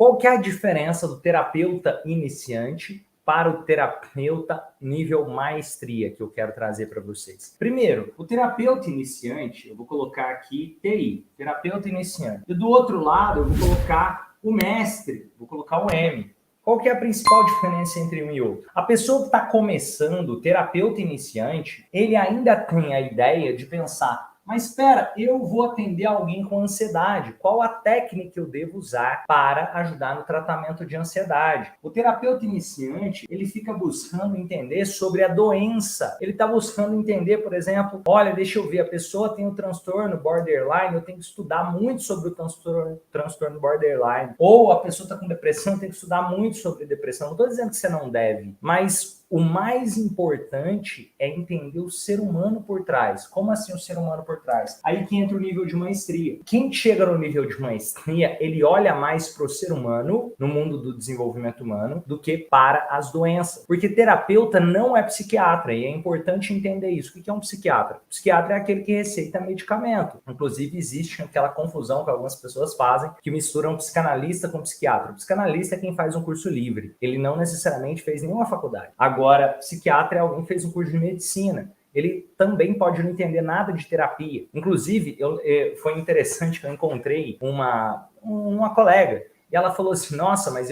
qual que é a diferença do terapeuta iniciante para o terapeuta nível maestria que eu quero trazer para vocês? Primeiro, o terapeuta iniciante, eu vou colocar aqui TI, terapeuta iniciante. E do outro lado, eu vou colocar o mestre, vou colocar o M. Qual que é a principal diferença entre um e outro? A pessoa que está começando, o terapeuta iniciante, ele ainda tem a ideia de pensar, mas espera, eu vou atender alguém com ansiedade. Qual a técnica eu devo usar para ajudar no tratamento de ansiedade? O terapeuta iniciante, ele fica buscando entender sobre a doença. Ele está buscando entender, por exemplo, olha, deixa eu ver, a pessoa tem um transtorno borderline, eu tenho que estudar muito sobre o transtorno borderline. Ou a pessoa está com depressão, eu tenho que estudar muito sobre depressão. Não estou dizendo que você não deve, mas o mais importante é entender o ser humano por trás. Como assim o ser humano por trás? Aí que entra o nível de maestria. Quem chega no nível de maestria, ele olha mais para o ser humano, no mundo do desenvolvimento humano, do que para as doenças. Porque terapeuta não é psiquiatra, e é importante entender isso. O que é um psiquiatra? O psiquiatra é aquele que receita medicamento. Inclusive, existe aquela confusão que algumas pessoas fazem, que misturam psicanalista com psiquiatra. O psicanalista é quem faz um curso livre. Ele não necessariamente fez nenhuma faculdade. Agora, psiquiatra é alguém que fez um curso de medicina. Ele também pode não entender nada de terapia. Inclusive, foi interessante que eu encontrei uma colega e ela falou assim, nossa, mas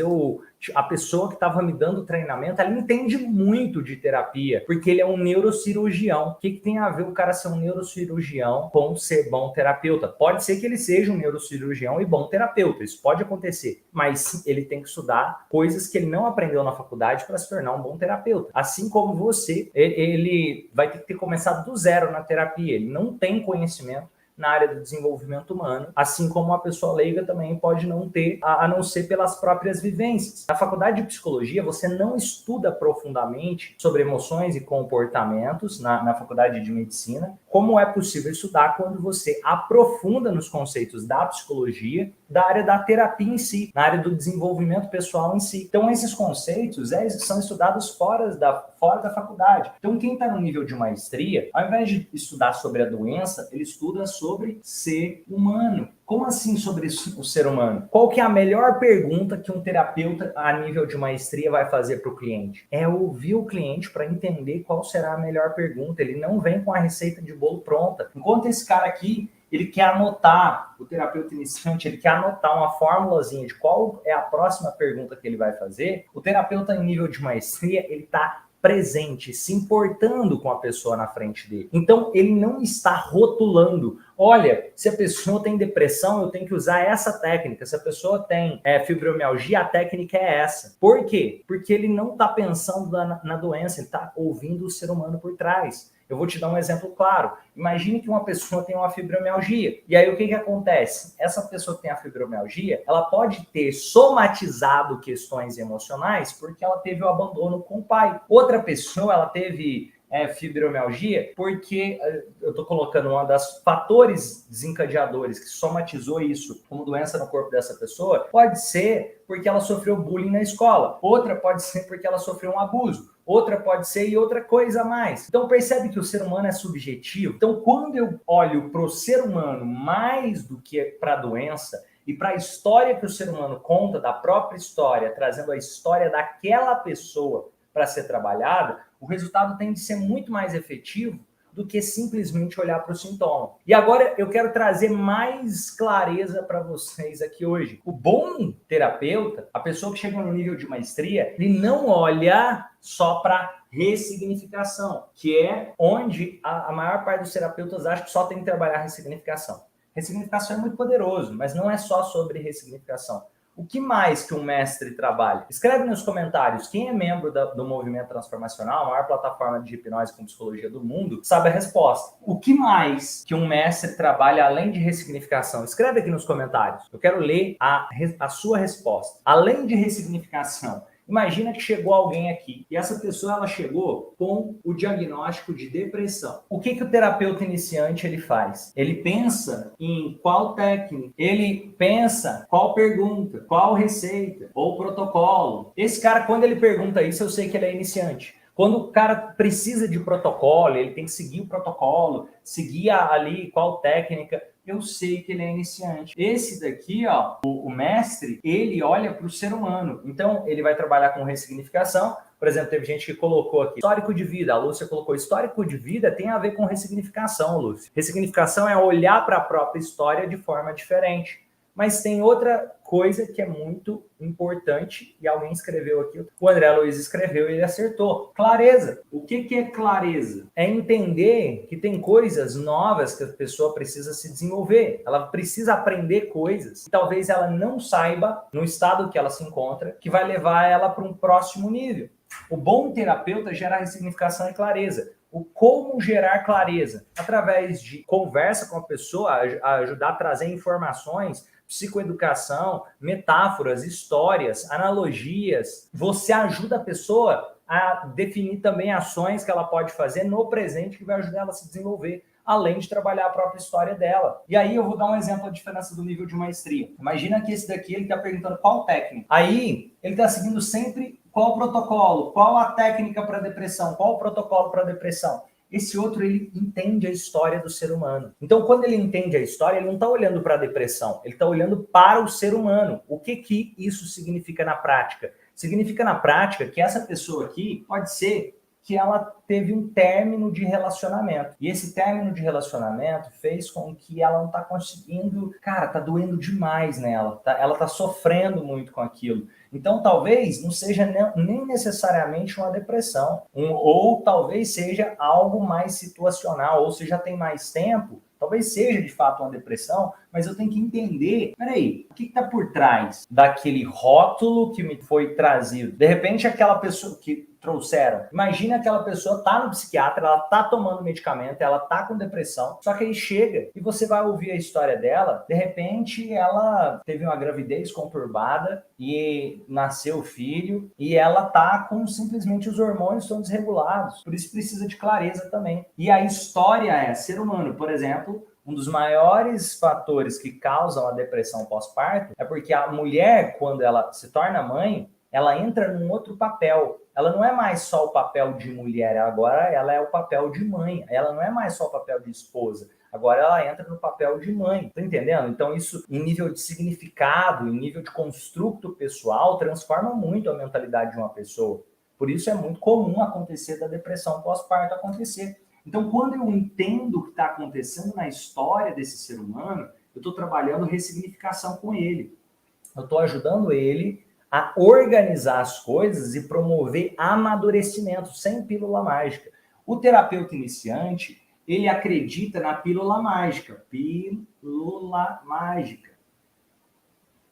a pessoa que estava me dando treinamento, ela entende muito de terapia, porque ele é um neurocirurgião. O que tem a ver o cara ser um neurocirurgião com ser bom terapeuta? Pode ser que ele seja um neurocirurgião e bom terapeuta, isso pode acontecer, mas ele tem que estudar coisas que ele não aprendeu na faculdade para se tornar um bom terapeuta. Assim como você, ele vai ter que ter começado do zero na terapia, ele não tem conhecimento na área do desenvolvimento humano, assim como uma pessoa leiga também pode não ter, a não ser pelas próprias vivências. Na faculdade de psicologia, você não estuda profundamente sobre emoções e comportamentos na faculdade de medicina, como é possível estudar quando você aprofunda nos conceitos da psicologia, da área da terapia em si, na área do desenvolvimento pessoal em si. Então, esses conceitos são estudados fora da faculdade. Então, quem está no nível de maestria, ao invés de estudar sobre a doença, ele estuda sobre ser humano. Como assim sobre o ser humano? Qual que é a melhor pergunta que um terapeuta a nível de maestria vai fazer para o cliente? É ouvir o cliente para entender qual será a melhor pergunta. Ele não vem com a receita de bolo pronta. Enquanto esse cara aqui, ele quer anotar, o terapeuta iniciante, ele quer anotar uma formulazinha de qual é a próxima pergunta que ele vai fazer, o terapeuta em nível de maestria, ele está presente, se importando com a pessoa na frente dele. Então, ele não está rotulando. Olha, se a pessoa tem depressão, eu tenho que usar essa técnica. Se a pessoa tem fibromialgia, a técnica é essa. Por quê? Porque ele não está pensando na doença, ele está ouvindo o ser humano por trás. Eu vou te dar um exemplo claro. Imagine que uma pessoa tem uma fibromialgia. E aí o que acontece? Essa pessoa que tem a fibromialgia, ela pode ter somatizado questões emocionais porque ela teve o abandono com o pai. Outra pessoa, ela teve fibromialgia porque eu estou colocando um dos fatores desencadeadores que somatizou isso como doença no corpo dessa pessoa, pode ser porque ela sofreu bullying na escola. Outra pode ser porque ela sofreu um abuso. Outra pode ser e outra coisa a mais. Então percebe que o ser humano é subjetivo. Então quando eu olho para o ser humano mais do que para a doença e para a história que o ser humano conta, da própria história, trazendo a história daquela pessoa para ser trabalhada, o resultado tem de ser muito mais efetivo do que simplesmente olhar para o sintoma. E agora eu quero trazer mais clareza para vocês aqui hoje. O bom terapeuta, a pessoa que chega no nível de maestria, ele não olha só para ressignificação, que é onde a maior parte dos terapeutas acha que só tem que trabalhar ressignificação. Ressignificação é muito poderoso, mas não é só sobre ressignificação. O que mais que um mestre trabalha? Escreve nos comentários. Quem é membro do Movimento Transformacional, a maior plataforma de hipnose com psicologia do mundo, sabe a resposta. O que mais que um mestre trabalha além de ressignificação? Escreve aqui nos comentários. Eu quero ler a sua resposta. Além de ressignificação, imagina que chegou alguém aqui e essa pessoa ela chegou com o diagnóstico de depressão. O que o terapeuta iniciante ele faz? Ele pensa em qual técnica, ele pensa qual pergunta, qual receita ou protocolo. Esse cara, quando ele pergunta isso, eu sei que ele é iniciante. Quando o cara precisa de protocolo, ele tem que seguir o protocolo, seguir ali qual técnica. eu sei que ele é iniciante. Esse daqui, ó, o mestre, ele olha para o ser humano. Então, ele vai trabalhar com ressignificação. Por exemplo, teve gente que colocou aqui histórico de vida. A Lúcia colocou histórico de vida tem a ver com ressignificação, Lúcia. Ressignificação é olhar para a própria história de forma diferente. Mas tem outra coisa que é muito importante, e alguém escreveu aqui, o André Luiz escreveu e ele acertou. Clareza. O que é clareza? É entender que tem coisas novas que a pessoa precisa se desenvolver. Ela precisa aprender coisas que talvez ela não saiba no estado que ela se encontra, que vai levar ela para um próximo nível. O bom terapeuta gera ressignificação e clareza. O como gerar clareza? Através de conversa com a pessoa, ajudar a trazer informações, psicoeducação, metáforas, histórias, analogias. Você ajuda a pessoa a definir também ações que ela pode fazer no presente que vai ajudar ela a se desenvolver, além de trabalhar a própria história dela. E aí eu vou dar um exemplo da diferença do nível de maestria. Imagina que esse daqui ele está perguntando qual técnica. Aí ele está seguindo sempre qual o protocolo, qual a técnica para depressão, qual o protocolo para depressão. Esse outro, ele entende a história do ser humano. Então, quando ele entende a história, ele não está olhando para a depressão, ele está olhando para o ser humano. O que isso significa na prática? Significa na prática que essa pessoa aqui pode ser que ela teve um término de relacionamento. E esse término de relacionamento fez com que ela não está conseguindo... Cara, tá doendo demais nela. Ela tá sofrendo muito com aquilo. Então, talvez não seja nem necessariamente uma depressão. Ou talvez seja algo mais situacional. Ou você já tem mais tempo. Talvez seja, de fato, uma depressão, mas eu tenho que entender, peraí, o que está por trás daquele rótulo que me foi trazido? De repente, aquela pessoa que trouxeram, imagina aquela pessoa tá no psiquiatra, ela tá tomando medicamento, ela tá com depressão, só que aí chega e você vai ouvir a história dela, de repente ela teve uma gravidez conturbada e nasceu o filho e ela tá com simplesmente os hormônios estão desregulados, por isso precisa de clareza também. E a história é ser humano, por exemplo, um dos maiores fatores que causam a depressão pós-parto é porque a mulher, quando ela se torna mãe, ela entra num outro papel. Ela não é mais só o papel de mulher, agora ela é o papel de mãe. Ela não é mais só o papel de esposa, agora ela entra no papel de mãe. Tá entendendo? Então isso, em nível de significado, em nível de construto pessoal, transforma muito a mentalidade de uma pessoa. Por isso é muito comum acontecer da depressão pós-parto acontecer. Então, quando eu entendo o que está acontecendo na história desse ser humano, eu estou trabalhando ressignificação com ele. Eu estou ajudando ele a organizar as coisas e promover amadurecimento, sem pílula mágica. O terapeuta iniciante, ele acredita na pílula mágica. Pílula mágica.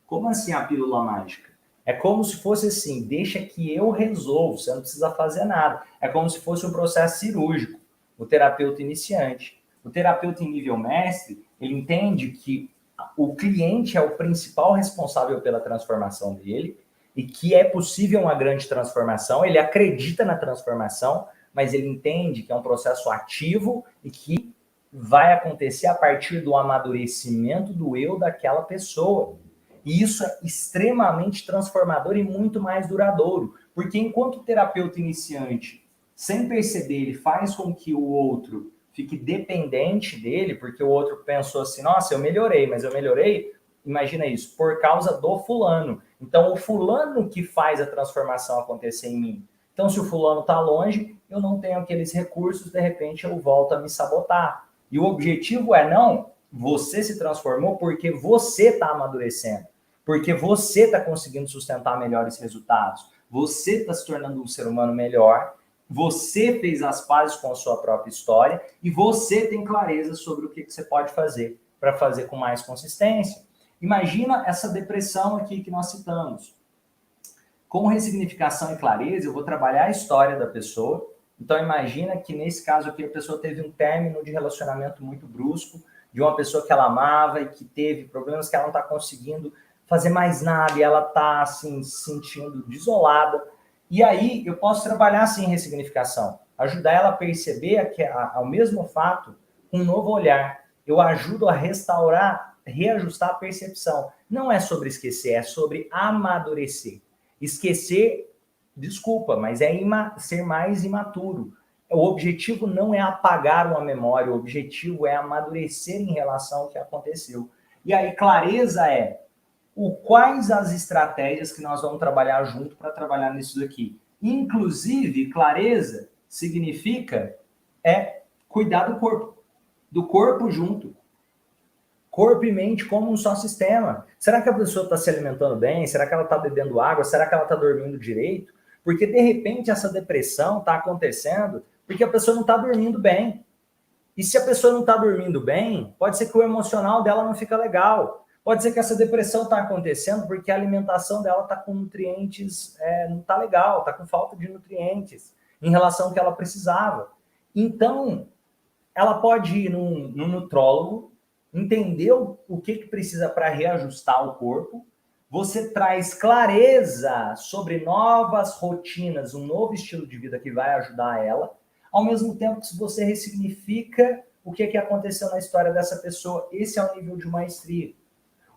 Como assim a pílula mágica? É como se fosse assim, deixa que eu resolvo, você não precisa fazer nada. É como se fosse um processo cirúrgico. O terapeuta iniciante. O terapeuta em nível mestre, ele entende que o cliente é o principal responsável pela transformação dele e que é possível uma grande transformação, ele acredita na transformação, mas ele entende que é um processo ativo e que vai acontecer a partir do amadurecimento do eu daquela pessoa. E isso é extremamente transformador e muito mais duradouro, porque enquanto o terapeuta iniciante, sem perceber, ele faz com que o outro fique dependente dele, porque o outro pensou assim, nossa, eu melhorei, mas eu melhorei, imagina isso, por causa do fulano. Então, o fulano que faz a transformação acontecer em mim. Então, se o fulano está longe, eu não tenho aqueles recursos, de repente eu volto a me sabotar. E o objetivo é não, você se transformou porque você está amadurecendo, porque você está conseguindo sustentar melhores resultados, você está se tornando um ser humano melhor, você fez as pazes com a sua própria história e você tem clareza sobre o que você pode fazer para fazer com mais consistência. Imagina essa depressão aqui que nós citamos. Com ressignificação e clareza, eu vou trabalhar a história da pessoa. Então, imagina que nesse caso aqui a pessoa teve um término de relacionamento muito brusco, de uma pessoa que ela amava e que teve problemas que ela não está conseguindo fazer mais nada e ela está assim, se sentindo desolada. E aí eu posso trabalhar assim em ressignificação, ajudar ela a perceber que ao mesmo fato, com um novo olhar. Eu ajudo a restaurar, reajustar a percepção. Não é sobre esquecer, é sobre amadurecer. Esquecer, desculpa, mas é ser mais imaturo. O objetivo não é apagar uma memória, o objetivo é amadurecer em relação ao que aconteceu. E aí, clareza é quais as estratégias que nós vamos trabalhar junto para trabalhar nisso daqui. Inclusive, clareza significa cuidar do corpo junto. Corpo e mente como um só sistema. Será que a pessoa está se alimentando bem? Será que ela está bebendo água? Será que ela está dormindo direito? Porque, de repente, essa depressão está acontecendo porque a pessoa não está dormindo bem. E se a pessoa não está dormindo bem, pode ser que o emocional dela não fica legal. Pode ser que essa depressão está acontecendo porque a alimentação dela está com nutrientes, não está legal, está com falta de nutrientes em relação ao que ela precisava. Então, ela pode ir num nutrólogo, entender o que precisa para reajustar o corpo. Você traz clareza sobre novas rotinas, um novo estilo de vida que vai ajudar ela, ao mesmo tempo que você ressignifica o que aconteceu na história dessa pessoa. Esse é o nível de maestria.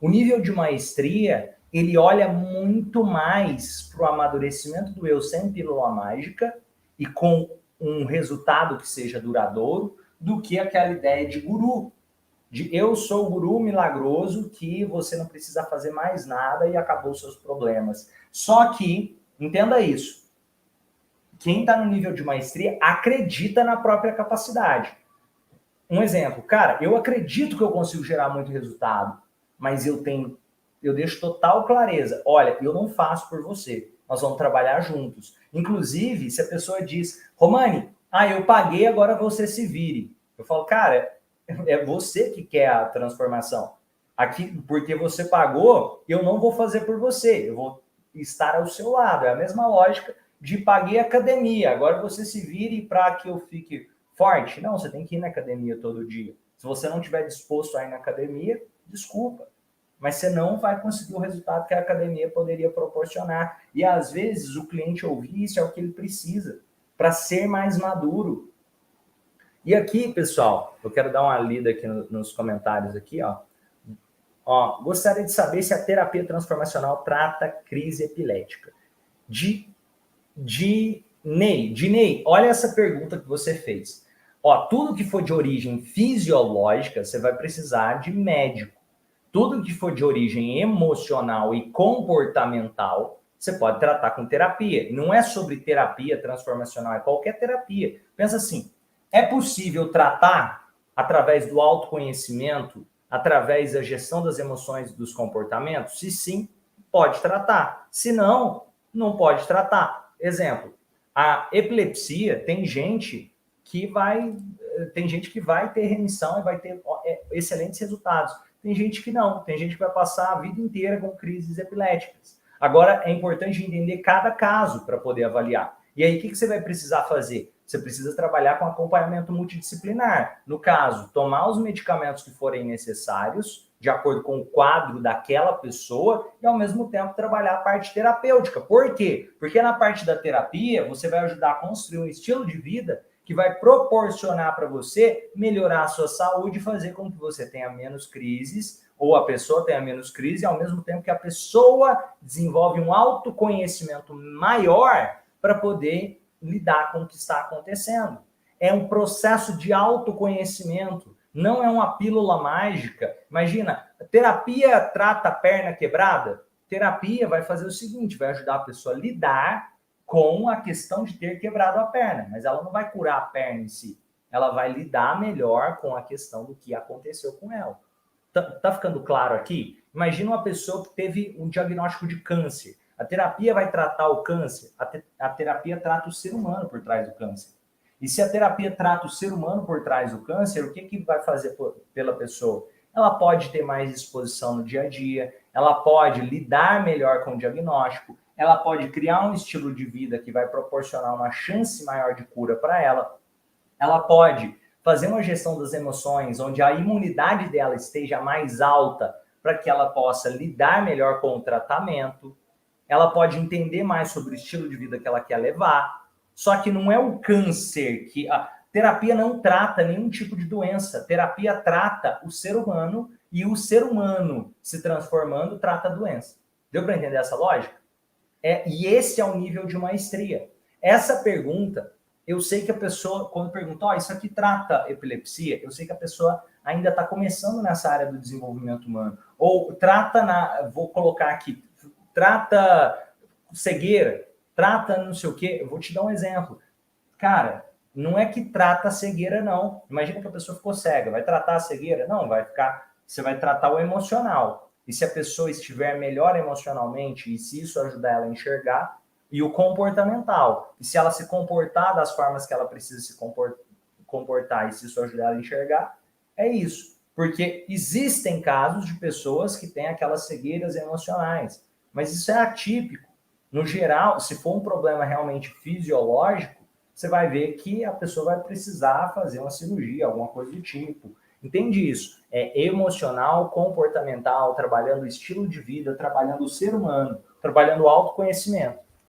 O nível de maestria, ele olha muito mais para o amadurecimento do eu sem pílula mágica e com um resultado que seja duradouro, do que aquela ideia de guru. De eu sou o guru milagroso que você não precisa fazer mais nada e acabou os seus problemas. Só que, entenda isso, quem está no nível de maestria acredita na própria capacidade. Um exemplo, cara, eu acredito que eu consigo gerar muito resultado, mas eu deixo total clareza. Olha, eu não faço por você, nós vamos trabalhar juntos. Inclusive, se a pessoa diz, Romani, eu paguei, agora você se vire. Eu falo, cara, é você que quer a transformação. Aqui, porque você pagou, eu não vou fazer por você, eu vou estar ao seu lado. É a mesma lógica de paguei academia, agora você se vire para que eu fique forte. Não, você tem que ir na academia todo dia. Se você não estiver disposto a ir na academia, desculpa, mas você não vai conseguir o resultado que a academia poderia proporcionar. E às vezes o cliente ouvir isso é o que ele precisa para ser mais maduro. E aqui, pessoal, eu quero dar uma lida aqui nos comentários aqui, ó. Gostaria de saber se a terapia transformacional trata crise epilética. Dinei, olha essa pergunta que você fez. Tudo que for de origem fisiológica, você vai precisar de médico. Tudo que for de origem emocional e comportamental, você pode tratar com terapia. Não é sobre terapia transformacional, é qualquer terapia. Pensa assim, é possível tratar através do autoconhecimento, através da gestão das emoções e dos comportamentos? Se sim, pode tratar. Se não, não pode tratar. Exemplo, a epilepsia tem gente que vai ter remissão e vai ter excelentes resultados. Tem gente que não, tem gente que vai passar a vida inteira com crises epiléticas. Agora, é importante entender cada caso para poder avaliar. E aí, o que você vai precisar fazer? Você precisa trabalhar com acompanhamento multidisciplinar. No caso, tomar os medicamentos que forem necessários, de acordo com o quadro daquela pessoa, e ao mesmo tempo trabalhar a parte terapêutica. Por quê? Porque na parte da terapia, você vai ajudar a construir um estilo de vida que vai proporcionar para você melhorar a sua saúde e fazer com que você tenha menos crises, ou a pessoa tenha menos crise, ao mesmo tempo que a pessoa desenvolve um autoconhecimento maior para poder lidar com o que está acontecendo. É um processo de autoconhecimento, não é uma pílula mágica. Imagina, a terapia trata a perna quebrada? Terapia vai fazer o seguinte, vai ajudar a pessoa a lidar com a questão de ter quebrado a perna, mas ela não vai curar a perna em si. Ela vai lidar melhor com a questão do que aconteceu com ela. Tá ficando claro aqui? Imagina uma pessoa que teve um diagnóstico de câncer. A terapia vai tratar o câncer? A terapia trata o ser humano por trás do câncer. E se a terapia trata o ser humano por trás do câncer, o que vai fazer pela pessoa? Ela pode ter mais exposição no dia a dia, ela pode lidar melhor com o diagnóstico, ela pode criar um estilo de vida que vai proporcionar uma chance maior de cura para ela, ela pode fazer uma gestão das emoções, onde a imunidade dela esteja mais alta para que ela possa lidar melhor com o tratamento, ela pode entender mais sobre o estilo de vida que ela quer levar. Só que não é o câncer que... A terapia não trata nenhum tipo de doença. A terapia trata o ser humano e o ser humano se transformando trata a doença. Deu para entender essa lógica? E esse é o nível de maestria. Essa pergunta eu sei que a pessoa, quando pergunta, ó, isso aqui trata epilepsia, eu sei que a pessoa ainda está começando nessa área do desenvolvimento humano. Ou trata vou colocar aqui, trata cegueira, trata não sei o quê. Eu vou te dar um exemplo. Cara, não é que trata a cegueira, não. Imagina que a pessoa ficou cega. Vai tratar a cegueira? Não, vai ficar. Você vai tratar o emocional. E se a pessoa estiver melhor emocionalmente, e se isso ajudar ela a enxergar, e o comportamental. E se ela se comportar das formas que ela precisa se comportar, e se isso ajudar ela a enxergar, é isso. Porque existem casos de pessoas que têm aquelas cegueiras emocionais. Mas isso é atípico. No geral, se for um problema realmente fisiológico, você vai ver que a pessoa vai precisar fazer uma cirurgia, alguma coisa do tipo. Entende isso? É emocional, comportamental, trabalhando o estilo de vida, trabalhando o ser humano, trabalhando o autoconhecimento.